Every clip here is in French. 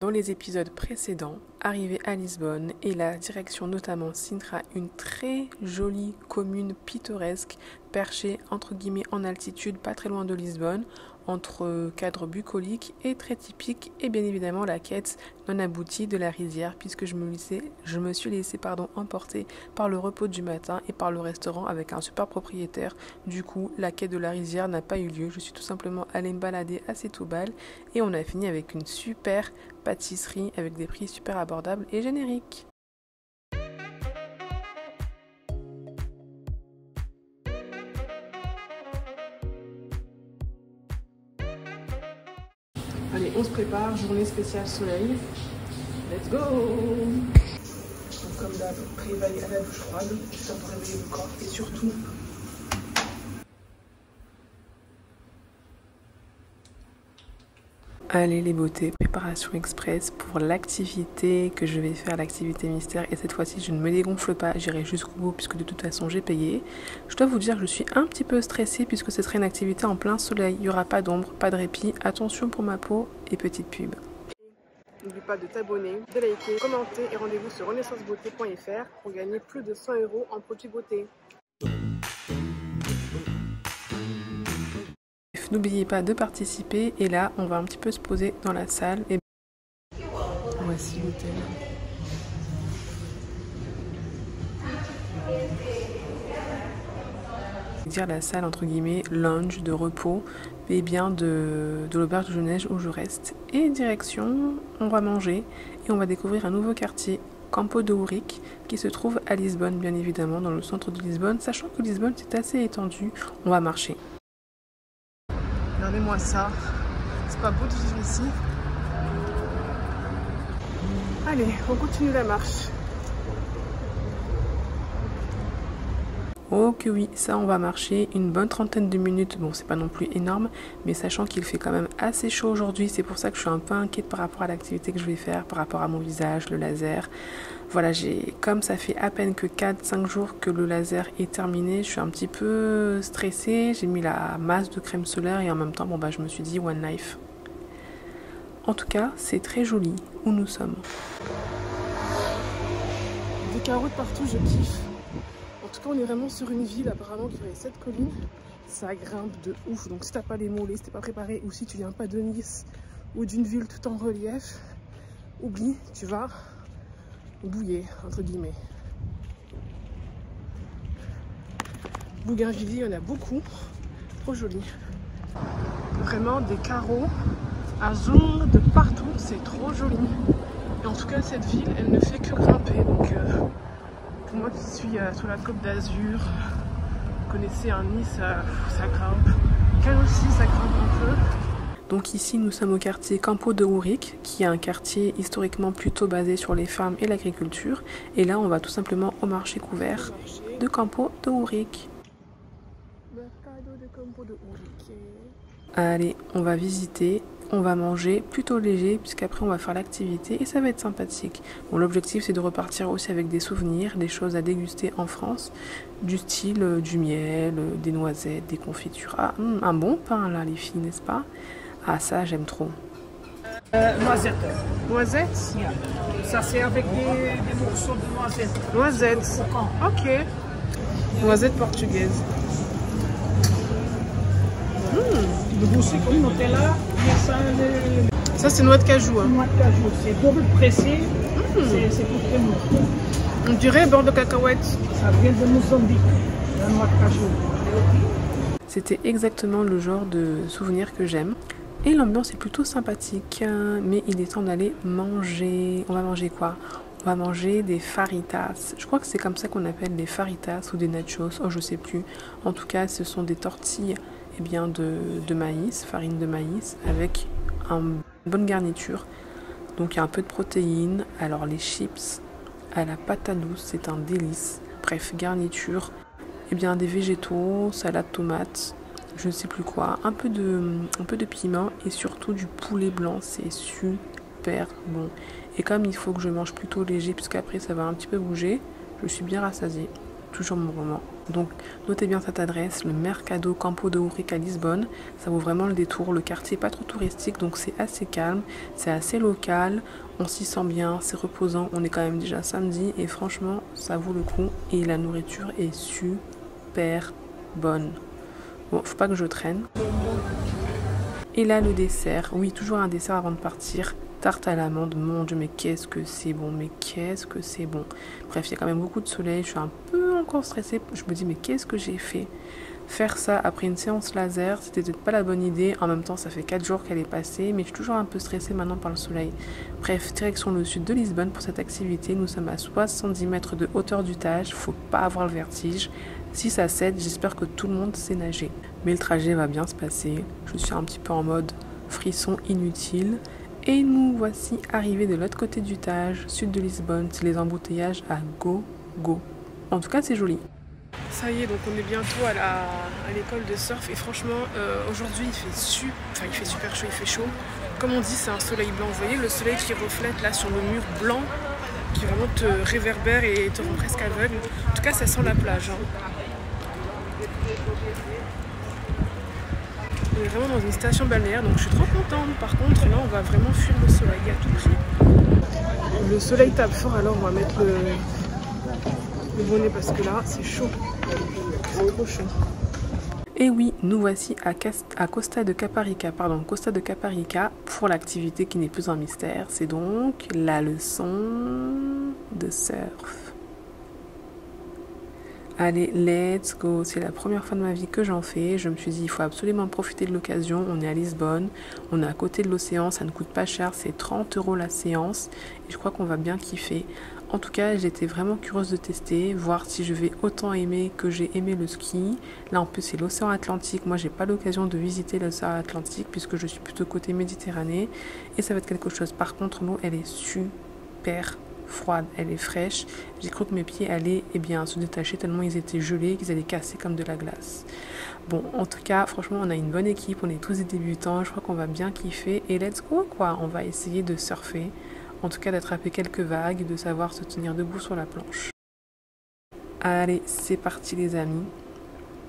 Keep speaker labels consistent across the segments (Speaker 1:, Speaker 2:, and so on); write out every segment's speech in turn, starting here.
Speaker 1: Dans les épisodes précédents, arrivé à Lisbonne et la direction notamment Sintra, une très jolie commune pittoresque perchée entre guillemets en altitude, pas très loin de Lisbonne, entre cadres bucoliques et très typique, et bien évidemment la quête non aboutie de la rizière, puisque je me suis laissé emporter par le repos du matin et par le restaurant avec un super propriétaire. Du coup, la quête de la rizière n'a pas eu lieu, je suis tout simplement allée me balader à Setúbal et on a fini avec une super pâtisserie avec des prix super abordables et génériques. Allez, on se prépare, journée spéciale soleil. Let's go! Donc, comme d'hab, réveil à la douche froide, histoire de réveiller le corps et surtout allez les beautés, préparation express pour l'activité que je vais faire, l'activité mystère. Et cette fois-ci, je ne me dégonfle pas, j'irai jusqu'au bout puisque de toute façon j'ai payé. Je dois vous dire que je suis un petit peu stressée puisque ce serait une activité en plein soleil. Il n'y aura pas d'ombre, pas de répit. Attention pour ma peau et petite pub. N'oublie pas de t'abonner, de liker, commenter et rendez-vous sur renaissancebeauté.fr pour gagner plus de 100 € en produits beauté. N'oubliez pas de participer et là on va un petit peu se poser dans la salle et voici l'hôtel. Dire la salle entre guillemets lounge de repos et bien de l'auberge de jeunesse où je reste. Et direction, on va manger et on va découvrir un nouveau quartier, Campo de Ourique, qui se trouve à Lisbonne bien évidemment, dans le centre de Lisbonne, sachant que Lisbonne c'est assez étendu. On va marcher. Regardez-moi ça, c'est pas beau de vivre ici. Allez, on continue la marche. Oh que oui, ça on va marcher une bonne trentaine de minutes. Bon, c'est pas non plus énorme, mais sachant qu'il fait quand même assez chaud aujourd'hui, c'est pour ça que je suis un peu inquiète par rapport à l'activité que je vais faire, par rapport à mon visage, le laser. Voilà, comme ça fait à peine que 4-5 jours que le laser est terminé, je suis un petit peu stressée. J'ai mis la masse de crème solaire et en même temps, je me suis dit one life. En tout cas, c'est très joli où nous sommes. Des carreaux de partout, je kiffe. En tout cas, on est vraiment sur une ville apparemment qui aurait 7 collines. Ça grimpe de ouf. Donc si t'as pas les mollets, si t'es pas préparé ou si tu viens pas de Nice ou d'une ville tout en relief, oublie, tu vas bouiller, entre guillemets. Bougainvilliers, il y en a beaucoup. Trop joli. Vraiment des carreaux à zoom de partout. C'est trop joli. Et en tout cas, cette ville, elle ne fait que grimper. Donc, pour moi qui suis sur la Côte d'Azur, vous connaissez un Nice, ça grimpe. Cannes aussi, ça grimpe un peu. Donc ici, nous sommes au quartier Campo de Ourique, qui est un quartier historiquement plutôt basé sur les fermes et l'agriculture. Et là, on va tout simplement au marché couvert de Campo de Ourique. Allez, on va visiter, on va manger plutôt léger, puisqu'après on va faire l'activité et ça va être sympathique. Bon, l'objectif c'est de repartir aussi avec des souvenirs, des choses à déguster en France, du style du miel, des noisettes, des confitures. Ah, un bon pain là les filles, n'est-ce pas? Ah ça j'aime trop.
Speaker 2: Noisettes.
Speaker 1: Noisettes?
Speaker 2: Yeah. Ça c'est avec des morceaux de noisettes.
Speaker 1: Noisettes. Ok. Noisettes portugaises.
Speaker 2: Le goût c'est comme Nutella, mais
Speaker 1: ça c'est noix de cajou. Hein.
Speaker 2: Noix de cajou, c'est double pressé, c'est tout très mou.
Speaker 1: On dirait beurre de cacahuète.
Speaker 2: Ça vient de Mozambique, la noix de cajou.
Speaker 1: C'était exactement le genre de souvenir que j'aime. Et l'ambiance est plutôt sympathique, mais il est temps d'aller manger. On va manger quoi? On va manger des faritas. Je crois que c'est comme ça qu'on appelle des faritas ou des nachos. Oh, je sais plus. En tout cas, ce sont des tortilles de maïs, farine de maïs, avec une bonne garniture. Donc il y a un peu de protéines. Alors les chips à la pâte à douce, c'est un délice. Bref, garniture. Des végétaux, salade tomate, je ne sais plus quoi, un peu de piment et surtout du poulet blanc, c'est super bon. Et comme il faut que je mange plutôt léger puisqu'après ça va un petit peu bouger, je suis bien rassasiée. toujours mon moment. Donc notez bien cette adresse, le Mercado Campo de Ourique à Lisbonne. Ça vaut vraiment le détour. Le quartier n'est pas trop touristique, donc c'est assez calme, c'est assez local. On s'y sent bien, c'est reposant. On est quand même déjà samedi et franchement, ça vaut le coup. Et la nourriture est super bonne. Bon, faut pas que je traîne. Et là, le dessert. Oui, toujours un dessert avant de partir. Tarte à l'amande. Mon Dieu, mais qu'est-ce que c'est bon. Mais qu'est-ce que c'est bon. Bref, il y a quand même beaucoup de soleil. Je suis un peu encore stressée. Je me dis, mais qu'est-ce que j'ai fait? Faire ça après une séance laser, c'était peut-être pas la bonne idée. En même temps, ça fait 4 jours qu'elle est passée, mais je suis toujours un peu stressée maintenant par le soleil. Bref, direction le sud de Lisbonne pour cette activité. Nous sommes à 70 mètres de hauteur du Tage. Faut pas avoir le vertige. 6 à 7, j'espère que tout le monde sait nager. Mais le trajet va bien se passer. Je suis un petit peu en mode frisson inutile. Et nous voici arrivés de l'autre côté du Tage, sud de Lisbonne. C'est les embouteillages à go. En tout cas, c'est joli. Ça y est, donc on est bientôt à l'école de surf et franchement aujourd'hui il fait super chaud, il fait chaud. Comme on dit, c'est un soleil blanc. Vous voyez le soleil qui reflète là sur le mur blanc qui vraiment te réverbère et te rend presque aveugle. En tout cas, ça sent la plage. On est vraiment dans une station balnéaire, donc je suis trop contente. Par contre, là, on va vraiment fuir le soleil à tout prix. Le soleil tape fort, alors on va mettre le bonnet parce que là, c'est chaud. C'est trop chaud. Et oui, nous voici à Costa de Caparica, pour l'activité qui n'est plus un mystère. C'est donc la leçon de surf. Allez, let's go. C'est la première fois de ma vie que j'en fais. Je me suis dit, il faut absolument profiter de l'occasion. On est à Lisbonne, on est à côté de l'océan, ça ne coûte pas cher, c'est 30 € la séance. Et je crois qu'on va bien kiffer. En tout cas, j'étais vraiment curieuse de tester, voir si je vais autant aimer que j'ai aimé le ski. Là, en plus, c'est l'océan Atlantique. Moi, j'ai pas l'occasion de visiter l'océan Atlantique puisque je suis plutôt côté Méditerranée. Et ça va être quelque chose. Par contre, l'eau, elle est super froide, elle est fraîche. J'ai cru que mes pieds allaient se détacher tellement ils étaient gelés, qu'ils allaient casser comme de la glace. Bon, en tout cas, franchement, on a une bonne équipe. On est tous des débutants. Je crois qu'on va bien kiffer. Et let's go, quoi. On va essayer de surfer. En tout cas, d'attraper quelques vagues, de savoir se tenir debout sur la planche. Allez, c'est parti les amis.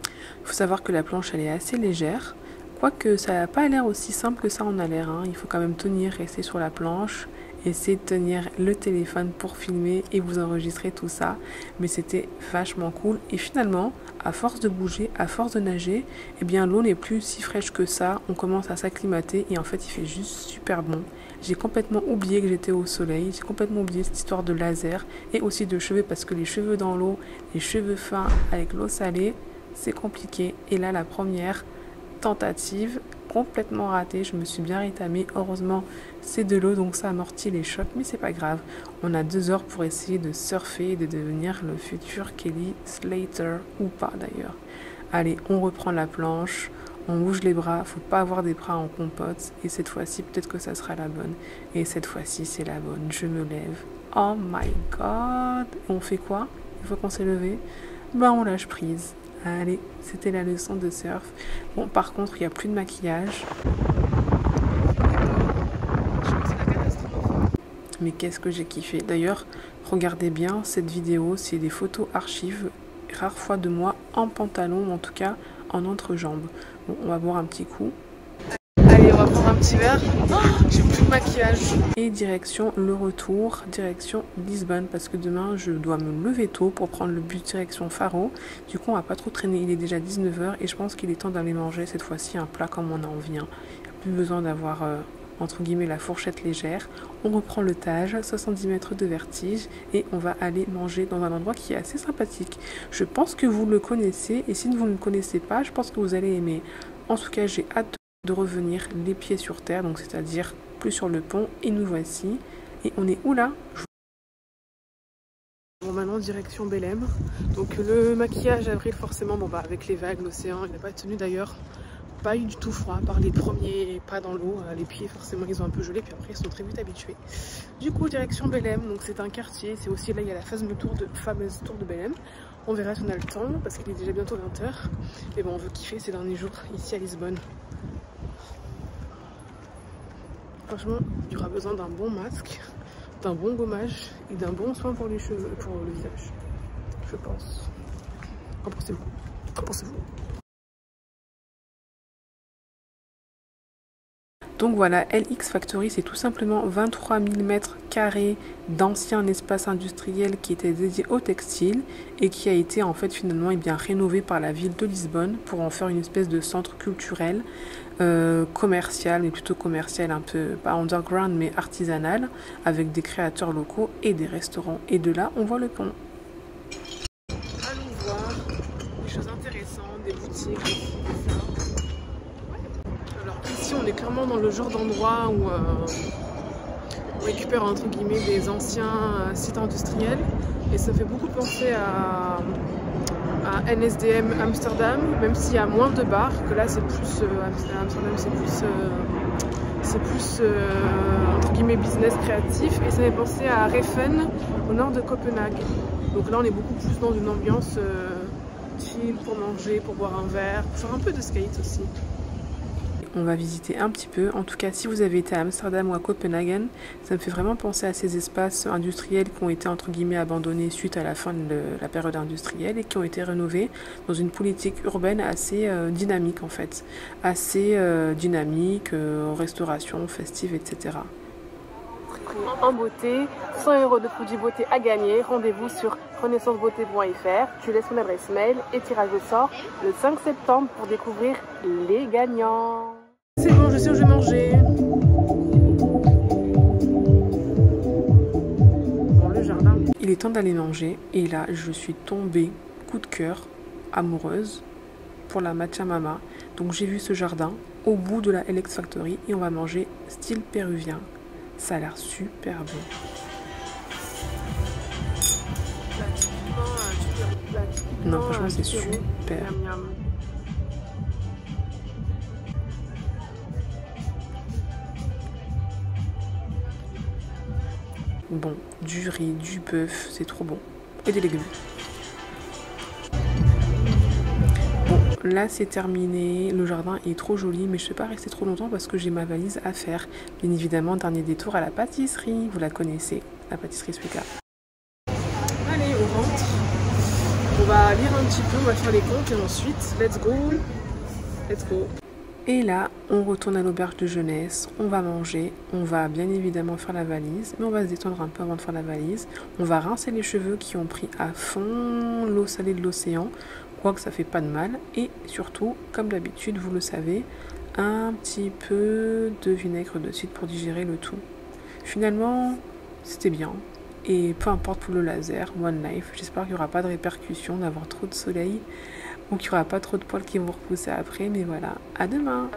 Speaker 1: Il faut savoir que la planche, elle est assez légère. Quoique ça n'a pas l'air aussi simple que ça en a l'air. Il faut quand même rester sur la planche, essayer de tenir le téléphone pour filmer et vous enregistrer tout ça. Mais c'était vachement cool. Et finalement, à force de bouger, à force de nager, l'eau n'est plus si fraîche que ça. On commence à s'acclimater et en fait, il fait juste super bon. J'ai complètement oublié que j'étais au soleil, j'ai complètement oublié cette histoire de laser et aussi de cheveux parce que les cheveux dans l'eau, les cheveux fins avec l'eau salée, c'est compliqué. Et là, la première tentative, complètement ratée, je me suis bien rétamée. Heureusement, c'est de l'eau, donc ça amortit les chocs, mais c'est pas grave. On a 2 heures pour essayer de surfer et de devenir le futur Kelly Slater, ou pas d'ailleurs. Allez, on reprend la planche. On bouge les bras, faut pas avoir des bras en compote. Et cette fois-ci, peut-être que ça sera la bonne. Et cette fois-ci, c'est la bonne. Je me lève. Oh my god. On fait quoi? Une fois qu'on s'est levé, on lâche prise. Allez, c'était la leçon de surf. Bon, par contre, il n'y a plus de maquillage. Mais qu'est-ce que j'ai kiffé. D'ailleurs, regardez bien cette vidéo. C'est des photos archives. Rare fois de moi en pantalon, en tout cas en entrejambe. Bon, on va boire un petit coup. Allez, on va prendre un petit verre. Oh, j'ai plus de maquillage. Et direction le retour, direction Lisbonne, parce que demain, je dois me lever tôt pour prendre le bus direction Faro. Du coup, on va pas trop traîner. Il est déjà 19 h et je pense qu'il est temps d'aller manger cette fois-ci un plat comme on a envie. Il n'y a plus besoin d'avoir, entre guillemets, la fourchette légère. On reprend le Tage, 70 mètres de vertige, et on va aller manger dans un endroit qui est assez sympathique. Je pense que vous le connaissez, et si vous ne le connaissez pas, je pense que vous allez aimer. En tout cas, j'ai hâte de revenir les pieds sur terre, donc c'est-à-dire plus sur le pont, et nous voici. Et on est où là? Bon, maintenant direction Belém. Donc le maquillage avril forcément, avec les vagues, l'océan, il n'a pas tenu d'ailleurs. Pas eu du tout froid, par les premiers pas dans l'eau, les pieds forcément ils ont un peu gelé, puis après ils sont très vite habitués. Du coup direction Belém, donc c'est un quartier, c'est aussi là il y a la fameuse tour de Belém. On verra si on a le temps, parce qu'il est déjà bientôt 20 h. Mais bon, on veut kiffer ces derniers jours ici à Lisbonne. Franchement, il y aura besoin d'un bon masque, d'un bon gommage et d'un bon soin pour les cheveux, pour le visage, je pense. Qu'en pensez-vous? Qu'en pensez-vous? Donc voilà, LX Factory, c'est tout simplement 23 000 m² d'ancien espace industriel qui était dédié au textile et qui a été en fait finalement rénové par la ville de Lisbonne pour en faire une espèce de centre culturel, commercial, mais plutôt commercial, un peu pas underground mais artisanal, avec des créateurs locaux et des restaurants. Et de là, on voit le pont. Allons voir des choses intéressantes, des boutiques, des fleurs. Alors ici on est clairement dans le genre d'endroit où on récupère entre guillemets des anciens sites industriels et ça fait beaucoup penser à NSDM Amsterdam, même s'il y a moins de bars, que là c'est plus Amsterdam, c'est plus entre guillemets business créatif, et ça fait penser à Reffen au nord de Copenhague. Donc là on est beaucoup plus dans une ambiance chill pour manger, pour boire un verre, pour faire un peu de skate aussi. On va visiter un petit peu. En tout cas, si vous avez été à Amsterdam ou à Copenhague, ça me fait vraiment penser à ces espaces industriels qui ont été entre guillemets abandonnés suite à la fin de la période industrielle et qui ont été rénovés dans une politique urbaine assez dynamique en fait. Assez dynamique, restauration, festive, etc. En beauté, 100 € de produits beauté à gagner. Rendez-vous sur renaissancebeauté.fr. Tu laisses ton adresse mail et tirage au sort le 5 septembre pour découvrir les gagnants. C'est bon, je sais où je vais manger. Dans le jardin. Il est temps d'aller manger et là, je suis tombée, coup de cœur, amoureuse pour la matcha mama. Donc j'ai vu ce jardin au bout de la LX Factory et on va manger style péruvien. Ça a l'air super bon. Non, franchement, c'est super. Bon, du riz, du bœuf, c'est trop bon. Et des légumes. Bon, là c'est terminé. Le jardin est trop joli, mais je ne vais pas rester trop longtemps parce que j'ai ma valise à faire. Bien évidemment, dernier détour à la pâtisserie. Vous la connaissez, la pâtisserie Suika. Allez, on rentre. On va lire un petit peu, on va faire les comptes et ensuite, let's go. Let's go. Et là, on retourne à l'auberge de jeunesse, on va manger, on va bien évidemment faire la valise, mais on va se détendre un peu avant de faire la valise. On va rincer les cheveux qui ont pris à fond l'eau salée de l'océan, quoique ça fait pas de mal. Et surtout, comme d'habitude, vous le savez, un petit peu de vinaigre de cidre pour digérer le tout. Finalement, c'était bien. Et peu importe pour le laser, One Life, j'espère qu'il n'y aura pas de répercussions d'avoir trop de soleil ou qu'il n'y aura pas trop de poils qui vont repousser après, mais voilà, à demain!